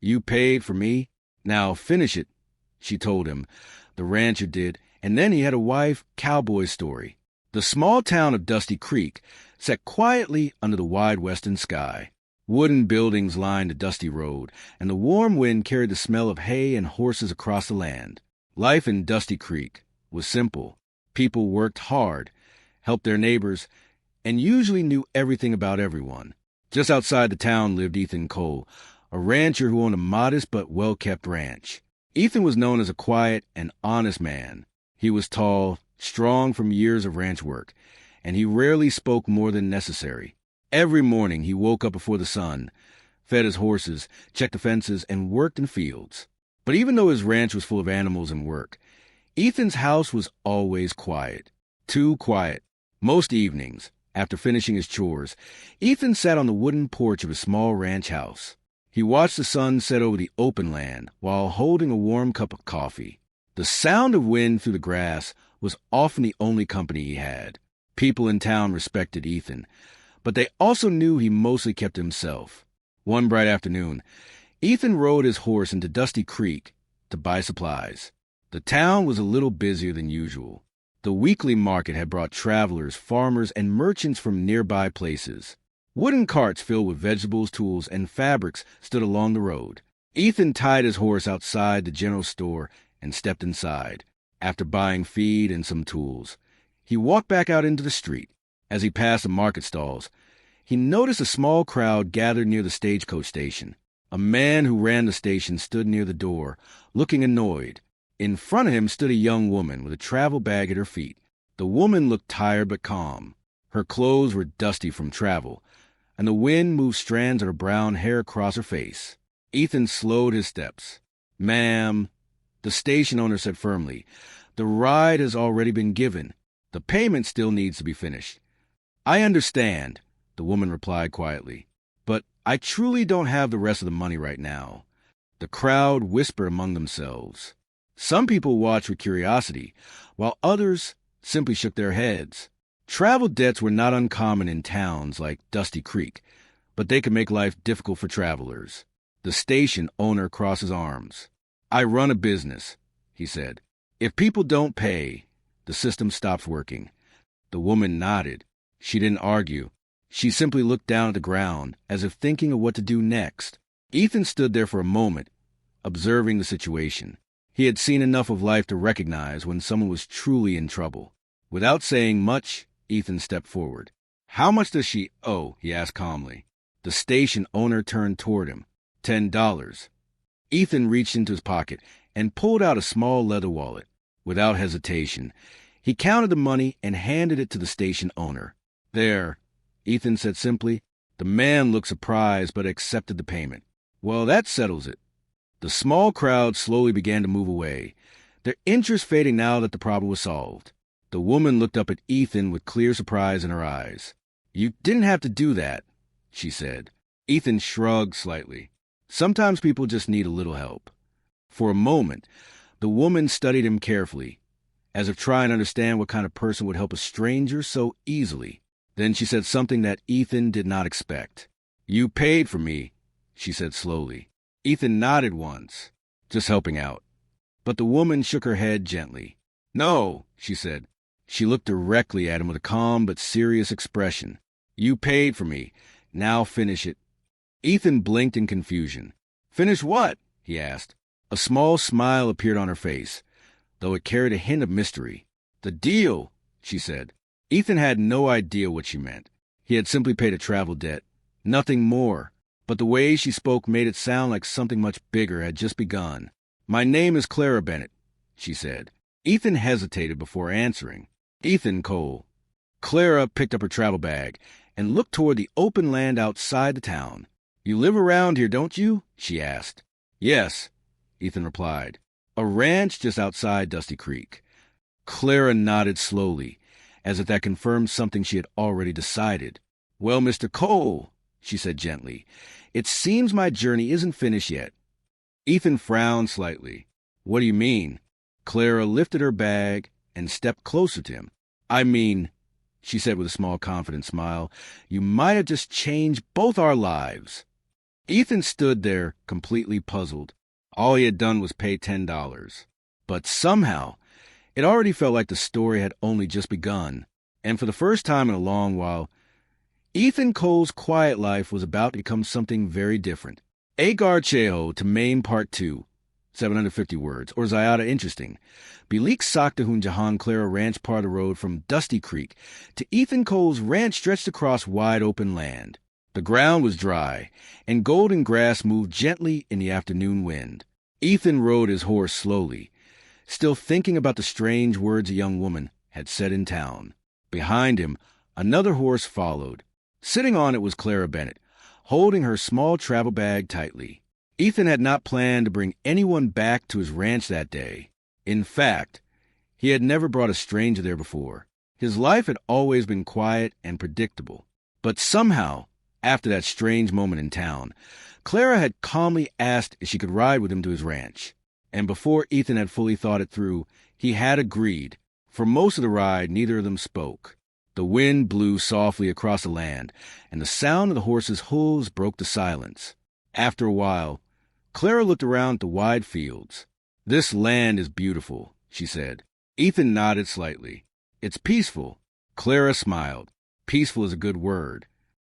You paid for me. Now finish it, she told him. The rancher did, and then he had a wife, Cowboy story. The small town of Dusty Creek sat quietly under the wide western sky. Wooden buildings lined the dusty road, and the warm wind carried the smell of hay and horses across the land. Life in Dusty Creek was simple. People worked hard, helped their neighbors, and usually knew everything about everyone. Just outside the town lived Ethan Cole, a rancher who owned a modest but well-kept ranch. Ethan was known as a quiet and honest man. He was tall, strong from years of ranch work, and he rarely spoke more than necessary. Every morning he woke up before the sun, fed his horses, checked the fences, and worked in fields. But even though his ranch was full of animals and work, Ethan's house was always quiet. Too quiet. Most evenings, after finishing his chores, Ethan sat on the wooden porch of his small ranch house. He watched the sun set over the open land while holding a warm cup of coffee. The sound of wind through the grass was often the only company he had. People in town respected Ethan, but they also knew he mostly kept to himself. One bright afternoon, Ethan rode his horse into Dusty Creek to buy supplies. The town was a little busier than usual. The weekly market had brought travelers, farmers, and merchants from nearby places. Wooden carts filled with vegetables, tools, and fabrics stood along the road. Ethan tied his horse outside the general store and stepped inside. After buying feed and some tools, he walked back out into the street. As he passed the market stalls, he noticed a small crowd gathered near the stagecoach station. A man who ran the station stood near the door, looking annoyed. In front of him stood a young woman with a travel bag at her feet. The woman looked tired but calm. Her clothes were dusty from travel, and the wind moved strands of her brown hair across her face. Ethan slowed his steps. "Ma'am," the station owner said firmly, "the ride has already been given. The payment still needs to be finished." "I understand," the woman replied quietly, "but I truly don't have the rest of the money right now." The crowd whispered among themselves. Some people watched with curiosity, while others simply shook their heads. Travel debts were not uncommon in towns like Dusty Creek, but they could make life difficult for travelers. The station owner crossed his arms. "I run a business," he said. "If people don't pay, the system stops working." The woman nodded. She didn't argue. She simply looked down at the ground, as if thinking of what to do next. Ethan stood there for a moment, observing the situation. He had seen enough of life to recognize when someone was truly in trouble. Without saying much, Ethan stepped forward. "How much does she owe?" he asked calmly. The station owner turned toward him. $10. Ethan reached into his pocket and pulled out a small leather wallet. Without hesitation, he counted the money and handed it to the station owner. "There," Ethan said simply. The man looked surprised but accepted the payment. "Well, that settles it." The small crowd slowly began to move away, their interest fading now that the problem was solved. The woman looked up at Ethan with clear surprise in her eyes. "You didn't have to do that," she said. Ethan shrugged slightly. Sometimes people just need a little help. For a moment, the woman studied him carefully, as if trying to understand what kind of person would help a stranger so easily. Then she said something that Ethan did not expect. "You paid for me," she said slowly. Ethan nodded once, just helping out. But the woman shook her head gently. "No," she said. She looked directly at him with a calm but serious expression. "You paid for me. Now finish it." Ethan blinked in confusion. "Finish what?" he asked. A small smile appeared on her face, though it carried a hint of mystery. "The deal," she said. Ethan had no idea what she meant. He had simply paid a travel debt, nothing more. But the way she spoke made it sound like something much bigger had just begun. "My name is Clara Bennett," she said. Ethan hesitated before answering. "Ethan Cole." Clara picked up her travel bag and looked toward the open land outside the town. "You live around here, don't you?" she asked. "Yes," Ethan replied. "A ranch just outside Dusty Creek." Clara nodded slowly, as if that confirmed something she had already decided. "Well, Mr. Cole," she said gently, "it seems my journey isn't finished yet." Ethan frowned slightly. "What do you mean?" Clara lifted her bag and stepped closer to him. "I mean," she said with a small confident smile, "you might have just changed both our lives." Ethan stood there, completely puzzled. All he had done was pay $10. But somehow, it already felt like the story had only just begun. And for the first time in a long while, Ethan Cole's quiet life was about to become something very different. Agar Cheho to Maine Part 2, 750 words, or Zayada interesting. Bilik Saktahun Jahan Clara Ranch part of the road from Dusty Creek to Ethan Cole's ranch stretched across wide open land. The ground was dry, and golden grass moved gently in the afternoon wind. Ethan rode his horse slowly, still thinking about the strange words a young woman had said in town. Behind him, another horse followed. Sitting on it was Clara Bennett, holding her small travel bag tightly. Ethan had not planned to bring anyone back to his ranch that day. In fact, he had never brought a stranger there before. His life had always been quiet and predictable. But somehow, after that strange moment in town, Clara had calmly asked if she could ride with him to his ranch. And before Ethan had fully thought it through, he had agreed. For most of the ride, neither of them spoke. The wind blew softly across the land, and the sound of the horses' hooves broke the silence. After a while, Clara looked around at the wide fields. "This land is beautiful," she said. Ethan nodded slightly. "It's peaceful." Clara smiled. Peaceful is a good word.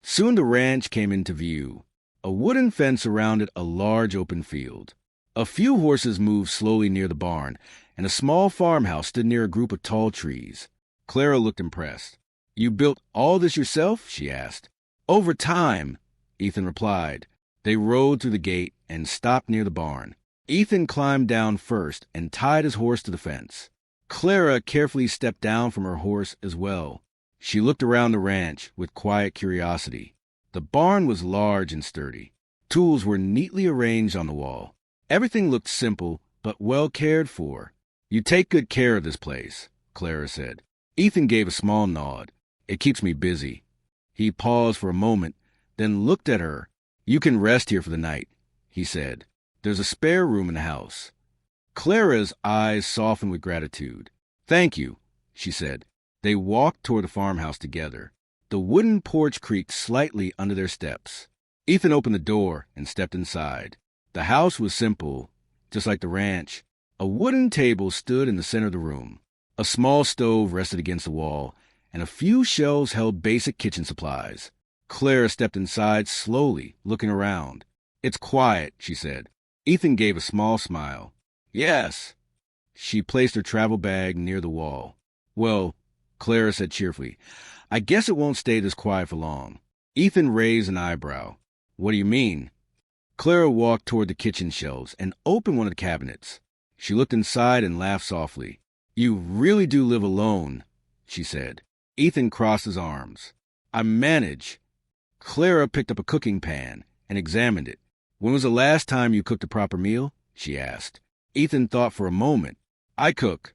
Soon the ranch came into view. A wooden fence surrounded a large open field. A few horses moved slowly near the barn, and a small farmhouse stood near a group of tall trees. Clara looked impressed. "You built all this yourself?" she asked. "Over time," Ethan replied. They rode through the gate and stopped near the barn. Ethan climbed down first and tied his horse to the fence. Clara carefully stepped down from her horse as well. She looked around the ranch with quiet curiosity. The barn was large and sturdy. Tools were neatly arranged on the wall. Everything looked simple, but well cared for. "You take good care of this place," Clara said. Ethan gave a small nod. "It keeps me busy." He paused for a moment, then looked at her. "You can rest here for the night," he said. "There's a spare room in the house." Clara's eyes softened with gratitude. "Thank you," she said. They walked toward the farmhouse together. The wooden porch creaked slightly under their steps. Ethan opened the door and stepped inside. The house was simple, just like the ranch. A wooden table stood in the center of the room. A small stove rested against the wall, and a few shelves held basic kitchen supplies. Clara stepped inside slowly, looking around. "It's quiet," she said. Ethan gave a small smile. "Yes." She placed her travel bag near the wall. "Well," Clara said cheerfully, "I guess it won't stay this quiet for long." Ethan raised an eyebrow. "What do you mean?" Clara walked toward the kitchen shelves and opened one of the cabinets. She looked inside and laughed softly. "You really do live alone," she said. Ethan crossed his arms. "I manage." Clara picked up a cooking pan and examined it. "When was the last time you cooked a proper meal?" she asked. Ethan thought for a moment. "I cook."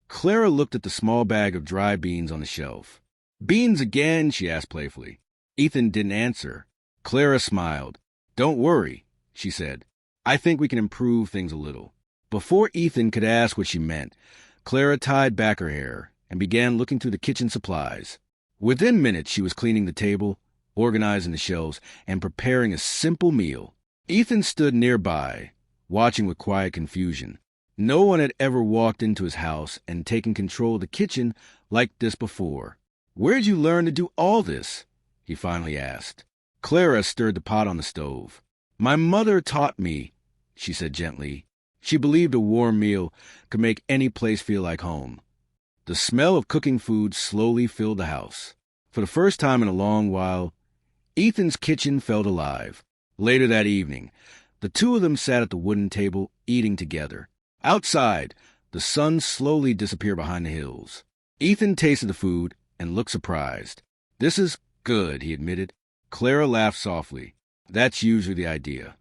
Clara looked at the small bag of dry beans on the shelf. "Beans again?" she asked playfully. Ethan didn't answer. Clara smiled. "Don't worry," she said. "I think we can improve things a little." Before Ethan could ask what she meant, Clara tied back her hair and began looking through the kitchen supplies. Within minutes, she was cleaning the table, organizing the shelves, and preparing a simple meal. Ethan stood nearby, watching with quiet confusion. No one had ever walked into his house and taken control of the kitchen like this before. "Where'd you learn to do all this?" he finally asked. Clara stirred the pot on the stove. "My mother taught me," she said gently. She believed a warm meal could make any place feel like home. The smell of cooking food slowly filled the house. For the first time in a long while, Ethan's kitchen felt alive. Later that evening, the two of them sat at the wooden table, eating together. Outside, the sun slowly disappeared behind the hills. Ethan tasted the food and looked surprised. "This is good," he admitted. Clara laughed softly. "That's usually the idea."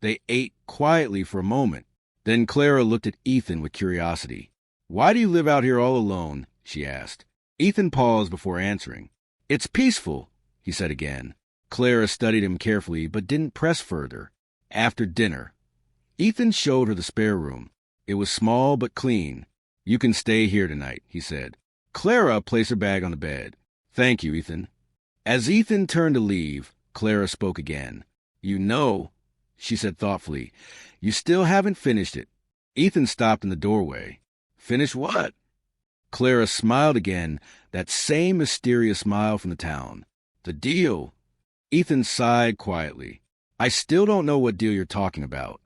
They ate quietly for a moment. Then Clara looked at Ethan with curiosity. "Why do you live out here all alone?" she asked. Ethan paused before answering. "It's peaceful," he said again. Clara studied him carefully but didn't press further. After dinner, Ethan showed her the spare room. It was small but clean. "You can stay here tonight," he said. Clara placed her bag on the bed. "Thank you, Ethan." As Ethan turned to leave, Clara spoke again. You know, she said thoughtfully, you still haven't finished it. Ethan stopped in the doorway. Finish what? Clara smiled again, that same mysterious smile from the town. The deal. Ethan sighed quietly. I still don't know what deal you're talking about.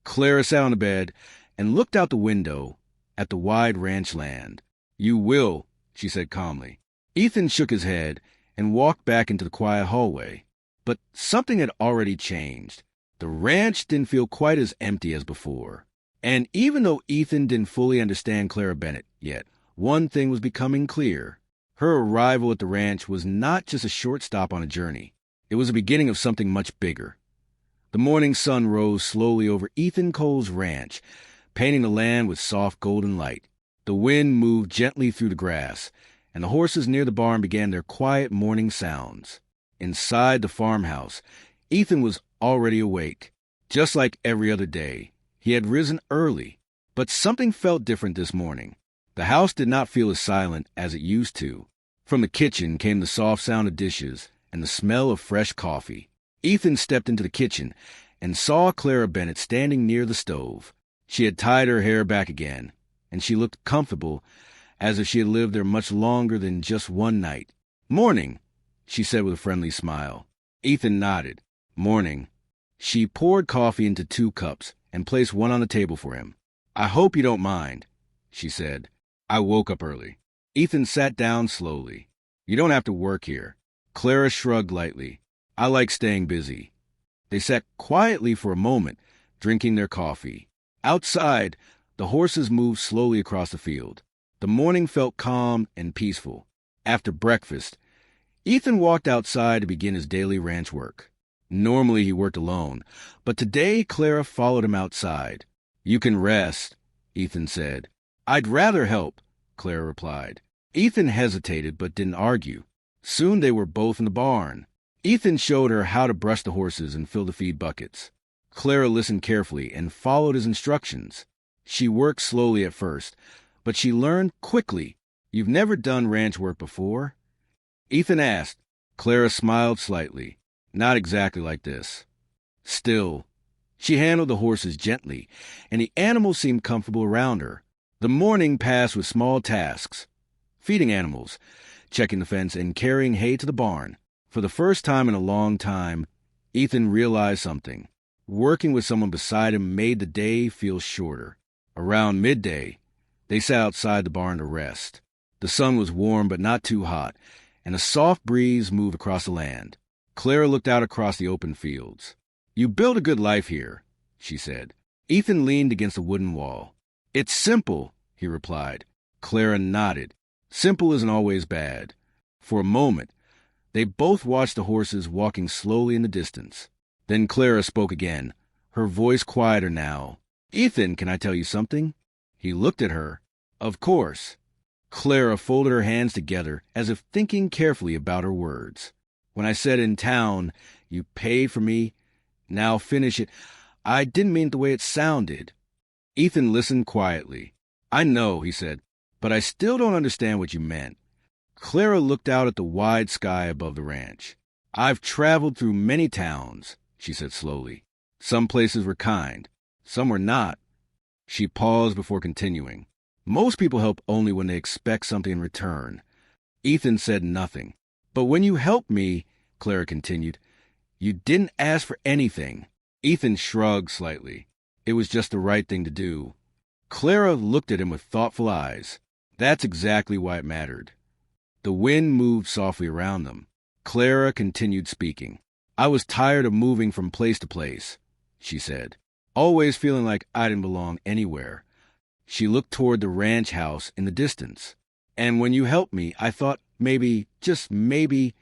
Clara sat on the bed and looked out the window at the wide ranch land. You will, she said calmly. Ethan shook his head and walked back into the quiet hallway. But something had already changed. The ranch didn't feel quite as empty as before. And even though Ethan didn't fully understand Clara Bennett yet, one thing was becoming clear. Her arrival at the ranch was not just a short stop on a journey. It was the beginning of something much bigger. The morning sun rose slowly over Ethan Cole's ranch, painting the land with soft golden light. The wind moved gently through the grass, and the horses near the barn began their quiet morning sounds. Inside the farmhouse, Ethan was already awake. Just like every other day, he had risen early, but something felt different this morning. The house did not feel as silent as it used to. From the kitchen came the soft sound of dishes and the smell of fresh coffee. Ethan stepped into the kitchen and saw Clara Bennett standing near the stove. She had tied her hair back again, and she looked comfortable, as if she had lived there much longer than just one night. Morning, she said with a friendly smile. Ethan nodded. Morning. She poured coffee into 2 cups and placed one on the table for him. I hope you don't mind, she said. I woke up early. Ethan sat down slowly. You don't have to work here. Clara shrugged lightly. I like staying busy. They sat quietly for a moment, drinking their coffee. Outside, the horses moved slowly across the field. The morning felt calm and peaceful. After breakfast, Ethan walked outside to begin his daily ranch work. Normally he worked alone, but today Clara followed him outside. You can rest, Ethan said. I'd rather help, Clara replied. Ethan hesitated but didn't argue. Soon they were both in the barn. Ethan showed her how to brush the horses and fill the feed buckets. Clara listened carefully and followed his instructions. She worked slowly at first, but she learned quickly. You've never done ranch work before? Ethan asked. Clara smiled slightly. Not exactly like this. Still, she handled the horses gently, and the animals seemed comfortable around her. The morning passed with small tasks. Feeding animals, checking the fence, and carrying hay to the barn. For the first time in a long time, Ethan realized something. Working with someone beside him made the day feel shorter. Around midday, they sat outside the barn to rest. The sun was warm but not too hot, and a soft breeze moved across the land. Clara looked out across the open fields. You build a good life here, she said. Ethan leaned against a wooden wall. It's simple, he replied. Clara nodded. Simple isn't always bad. For a moment, they both watched the horses walking slowly in the distance. Then Clara spoke again, her voice quieter now. Ethan, can I tell you something? He looked at her. Of course. Clara folded her hands together as if thinking carefully about her words. When I said in town, you paid for me, now finish it, I didn't mean it the way it sounded. Ethan listened quietly. I know, he said, but I still don't understand what you meant. Clara looked out at the wide sky above the ranch. I've traveled through many towns, she said slowly. Some places were kind, some were not. She paused before continuing. Most people help only when they expect something in return. Ethan said nothing. But when you helped me, Clara continued, you didn't ask for anything. Ethan shrugged slightly. It was just the right thing to do. Clara looked at him with thoughtful eyes. That's exactly why it mattered. The wind moved softly around them. Clara continued speaking. I was tired of moving from place to place, she said, always feeling like I didn't belong anywhere. She looked toward the ranch house in the distance. And when you helped me, I thought maybe, just maybe,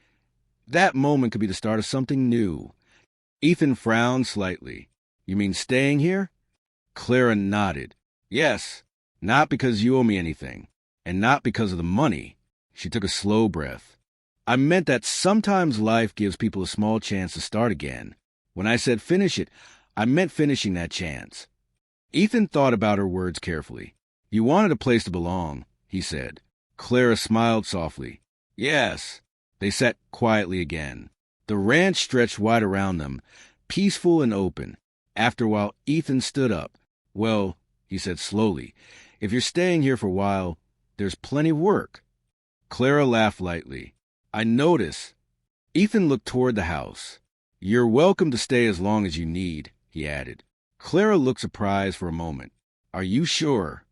that moment could be the start of something new. Ethan frowned slightly. You mean staying here? Clara nodded. Yes, not because you owe me anything, and not because of the money. She took a slow breath. I meant that sometimes life gives people a small chance to start again. When I said finish it, I meant finishing that chance. Ethan thought about her words carefully. You wanted a place to belong, he said. Clara smiled softly. Yes. They sat quietly again. The ranch stretched wide around them, peaceful and open. After a while, Ethan stood up. Well, he said slowly, if you're staying here for a while, there's plenty of work. Clara laughed lightly. I notice. Ethan looked toward the house. You're welcome to stay as long as you need, he added. Clara looked surprised for a moment. Are you sure?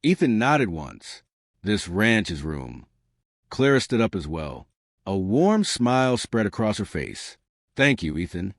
Ethan nodded once. This ranch is room. Clara stood up as well. A warm smile spread across her face. Thank you, Ethan.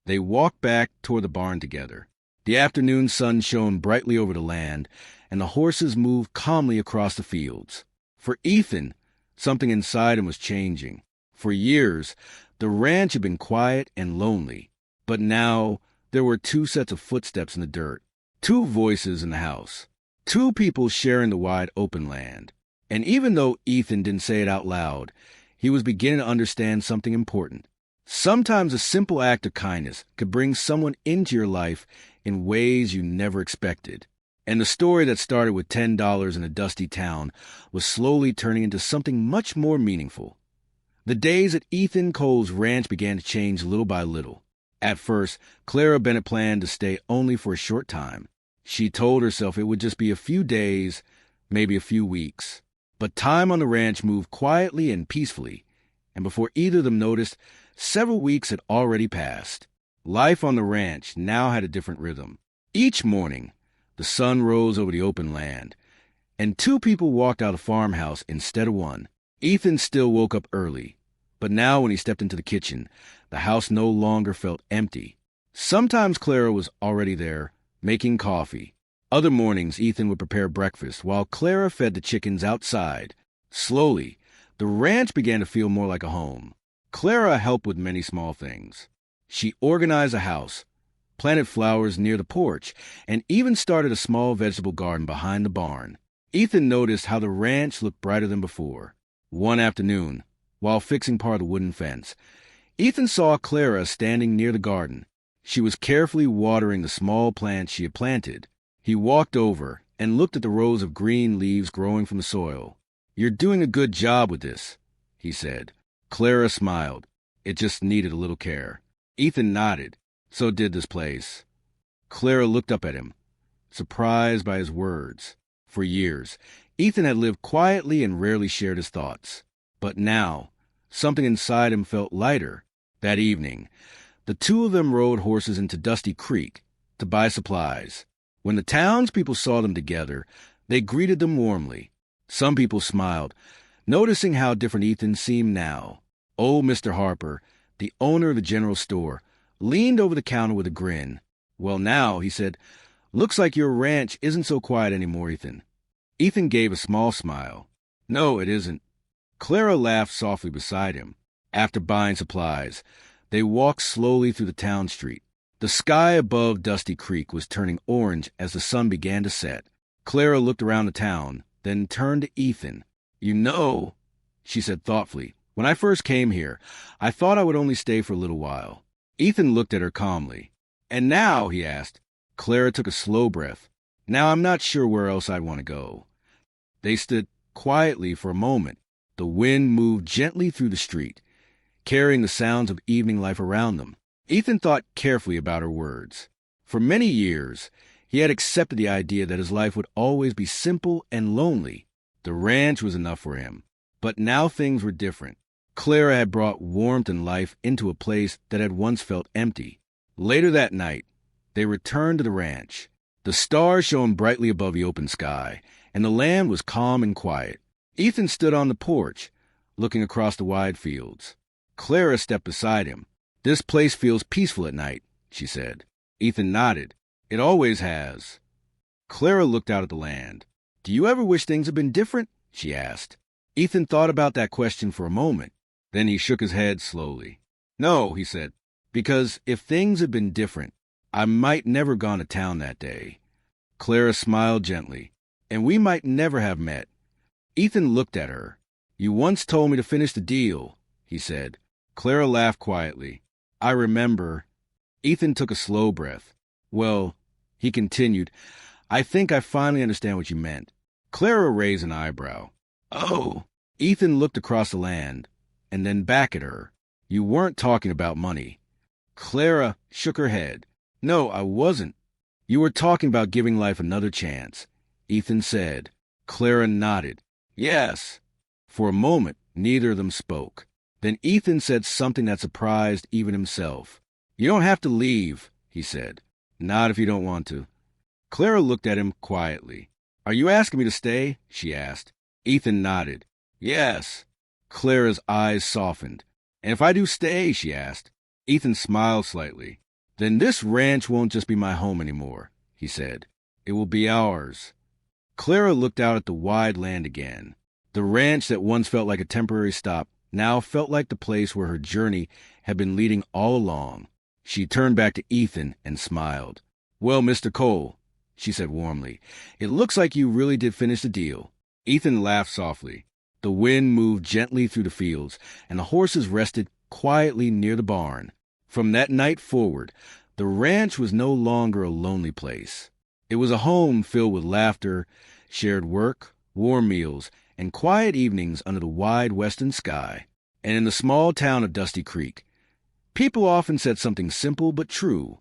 They walked back toward the barn together. The afternoon sun shone brightly over the land, and the horses moved calmly across the fields. For Ethan, something inside him was changing. For years, the ranch had been quiet and lonely, but now there were two sets of footsteps in the dirt, two voices in the house, two people sharing the wide open land. And even though Ethan didn't say it out loud, he was beginning to understand something important. Sometimes a simple act of kindness could bring someone into your life in ways you never expected. And the story that started with $10 in a dusty town was slowly turning into something much more meaningful. The days at Ethan Cole's ranch began to change little by little. At first, Clara Bennett planned to stay only for a short time. She told herself it would just be a few days, maybe a few weeks. But time on the ranch moved quietly and peacefully, and before either of them noticed, several weeks had already passed. Life on the ranch now had a different rhythm. Each morning, the sun rose over the open land, and two people walked out of the farmhouse instead of one. Ethan still woke up early, but now when he stepped into the kitchen, the house no longer felt empty. Sometimes Clara was already there, making coffee. Other mornings, Ethan would prepare breakfast while Clara fed the chickens outside. Slowly, the ranch began to feel more like a home. Clara helped with many small things. She organized the house, planted flowers near the porch, and even started a small vegetable garden behind the barn. Ethan noticed how the ranch looked brighter than before. One afternoon, while fixing part of the wooden fence, Ethan saw Clara standing near the garden. She was carefully watering the small plants she had planted. He walked over and looked at the rows of green leaves growing from the soil. You're doing a good job with this, he said. Clara smiled. It just needed a little care. Ethan nodded. So did this place. Clara looked up at him, surprised by his words. For years, Ethan had lived quietly and rarely shared his thoughts. But now, something inside him felt lighter. That evening, the two of them rode horses into Dusty Creek to buy supplies. When the townspeople saw them together, they greeted them warmly. Some people smiled, noticing how different Ethan seemed now. Old Mr. Harper, the owner of the general store, leaned over the counter with a grin. Well, now, he said, looks like your ranch isn't so quiet anymore, Ethan. Ethan gave a small smile. No, it isn't. Clara laughed softly beside him. After buying supplies, they walked slowly through the town street. The sky above Dusty Creek was turning orange as the sun began to set. Clara looked around the town, then turned to Ethan. You know, she said thoughtfully, when I first came here, I thought I would only stay for a little while. Ethan looked at her calmly. And now, he asked. Clara took a slow breath. Now I'm not sure where else I'd want to go. They stood quietly for a moment. The wind moved gently through the street, carrying the sounds of evening life around them. Ethan thought carefully about her words. For many years, he had accepted the idea that his life would always be simple and lonely. The ranch was enough for him. But now things were different. Clara had brought warmth and life into a place that had once felt empty. Later that night, they returned to the ranch. The stars shone brightly above the open sky, and the land was calm and quiet. Ethan stood on the porch, looking across the wide fields. Clara stepped beside him. This place feels peaceful at night, she said. Ethan nodded. It always has. Clara looked out at the land. Do you ever wish things had been different? She asked. Ethan thought about that question for a moment. Then he shook his head slowly. No, he said, because if things had been different, I might never have gone to town that day. Clara smiled gently. And we might never have met. Ethan looked at her. You once told me to finish the deal, he said. Clara laughed quietly. I remember. Ethan took a slow breath. Well, he continued, I think I finally understand what you meant. Clara raised an eyebrow. Oh. Ethan looked across the land, and then back at her. You weren't talking about money. Clara shook her head. No, I wasn't. You were talking about giving life another chance, Ethan said. Clara nodded. Yes. For a moment, neither of them spoke. Then Ethan said something that surprised even himself. You don't have to leave, he said. Not if you don't want to. Clara looked at him quietly. Are you asking me to stay? She asked. Ethan nodded. Yes. Clara's eyes softened. And if I do stay? She asked. Ethan smiled slightly. Then this ranch won't just be my home anymore, he said. It will be ours. Clara looked out at the wide land again. The ranch that once felt like a temporary stop now felt like the place where her journey had been leading all along. She turned back to Ethan and smiled. Well, Mr. Cole, she said warmly, it looks like you really did finish the deal. Ethan laughed softly. The wind moved gently through the fields, and the horses rested quietly near the barn. From that night forward, the ranch was no longer a lonely place. It was a home filled with laughter, shared work, warm meals, and quiet evenings under the wide western sky. And in the small town of Dusty Creek, people often said something simple but true.